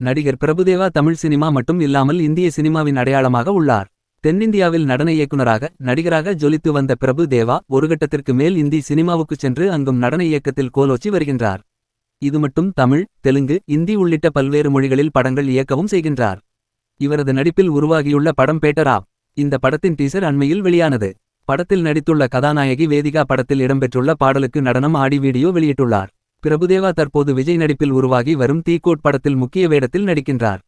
நடிகர் பிரபுதேவா தமிழ் சினிமா மட்டும் இல்லாமல் இந்திய சினிமாவின் அடையாளமாக உள்ளார். தென்னிந்தியாவில் நடன இயக்குனராக நடிகராக ஜொலித்து வந்த பிரபு தேவா ஒரு கட்டத்திற்கு மேல் இந்தி சினிமாவுக்குச் சென்று அங்கும் நடன இயக்கத்தில் கோலோச்சி வருகின்றார். இது மட்டும் தமிழ், தெலுங்கு, இந்தி உள்ளிட்ட பல்வேறு மொழிகளில் படங்கள் இயக்கவும் செய்கின்றார். இவரது நடிப்பில் உருவாகியுள்ள படம் பேட்டராப். இந்த படத்தின் டீசர் அண்மையில் வெளியானது. படத்தில் நடித்துள்ள கதாநாயகி வேதிகா படத்தில் இடம்பெற்றுள்ள பாடலுக்கு நடனம் ஆடி வீடியோ வெளியிட்டுள்ளார். பிரபுதேவா தற்போது விஜய் நடிப்பில் உருவாகி வரும் தீக்கோட் படத்தில் முக்கிய வேடத்தில் நடிக்கின்றார்.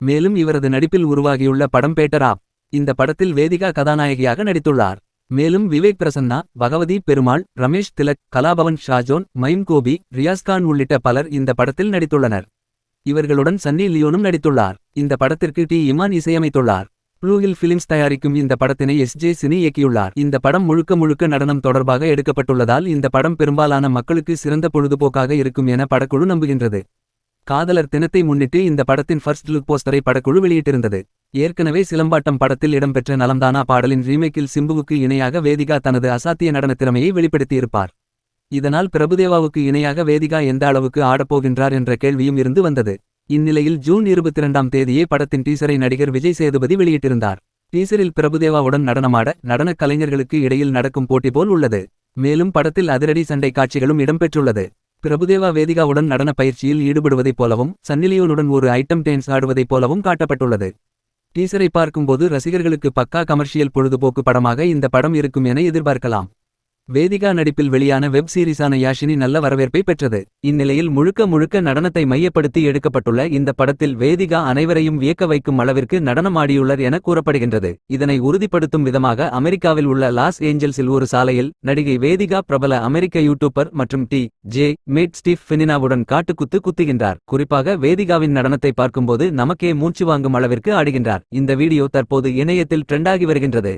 மேலும் இவரது நடிப்பில் உருவாகியுள்ள படம் பேட்டராப். இந்த படத்தில் வேதிகா கதாநாயகியாக நடித்துள்ளார். மேலும் விவேக் பிரசன்னா, பகவதி பெருமாள், ரமேஷ் திலக், கலாபவன் ஷாஜோன், மைம் கோபி, ரியாஸ்கான் உள்ளிட்ட பலர் இந்த படத்தில் நடித்துள்ளனர். இவர்களுடன் சன்னி லியோனும் நடித்துள்ளார். இந்த படத்திற்கு டி இமான் இசையமைத்துள்ளார். ப்ளூ ஹில் ஃபிலிம்ஸ் தயாரிக்கும் இந்த படத்தினை எஸ்.ஜே. சினி இயக்கியுள்ளார். இந்த படம் முழுக்க முழுக்க நடனம் தொடர்பாக எடுக்கப்பட்டுள்ளதால் இந்த படம் பெரும்பாலான மக்களுக்கு சிறந்த பொழுதுபோக்காக இருக்கும் என படக்குழு நம்புகின்றது. காதலர் தினத்தை முன்னிட்டு இந்த படத்தின் ஃபர்ஸ்ட் லுக் போஸ்டரை படக்குழு வெளியிட்டிருந்தது. ஏற்கனவே சிலம்பாட்டம் படத்தில் இடம்பெற்ற நலம்தானா பாடலின் ரீமேக்கில் சிம்புவுக்கு இணையாக வேதிகா தனது அசாத்திய நடன திறமையை வெளிப்படுத்தியிருப்பார். இதனால் பிரபுதேவாவுக்கு இணையாக வேதிகா எந்த அளவுக்கு ஆடப்போகின்றார் என்ற கேள்வியும் இருந்து வந்தது. இந்நிலையில் ஜூன் 22ஆம் தேதியே படத்தின் டீசரை நடிகர் விஜய் சேதுபதி வெளியிட்டிருந்தார். டீசரில் பிரபுதேவாவுடன் நடனமாட நடனக் கலைஞர்களுக்கு இடையில் நடக்கும் போட்டி போல் உள்ளது. மேலும் படத்தில் அதிரடி சண்டை காட்சிகளும் இடம்பெற்றுள்ளது. பிரபுதேவா வேதிகாவுடன் நடன பயிற்சியில் ஈடுபடுவதைப் போலவும் சன்னிலியோனுடன் ஒரு ஐட்டம் டான்ஸ் ஆடுவதைப் போலவும் காட்டப்பட்டுள்ளது. டீசரை பார்க்கும்போது ரசிகர்களுக்கு பக்கா கமர்ஷியல் பொழுதுபோக்கு படமாக இந்த படம் இருக்கும் என எதிர்பார்க்கலாம். வேதிகா நடிப்பில் வெளியான வெப் சீரிஸான யாஷினி நல்ல வரவேற்பை பெற்றது. இந்நிலையில் முழுக்க முழுக்க நடனத்தை மையப்படுத்தி எடுக்கப்பட்டுள்ள இந்த படத்தில் வேதிகா அனைவரையும் வியக்க வைக்கும் அளவிற்கு நடனமாடியுள்ளார் என கூறப்படுகின்றது. இதனை உறுதிப்படுத்தும் விதமாக அமெரிக்காவில் உள்ள லாஸ் ஏஞ்சல்ஸில் ஒரு சாலையில் நடிகை வேதிகா பிரபல அமெரிக்க யூடியூபர் மற்றும் டி.ஜே. Mat Steve ஃபெனினாவுடன் காட்டுக்குத்து குத்துகின்றார். குறிப்பாக வேதிகாவின் நடனத்தை பார்க்கும்போது நமக்கே மூச்சு வாங்கும் அளவிற்கு ஆடுகின்றார். இந்த வீடியோ தற்போது இணையத்தில் ட்ரெண்டாகி வருகின்றது.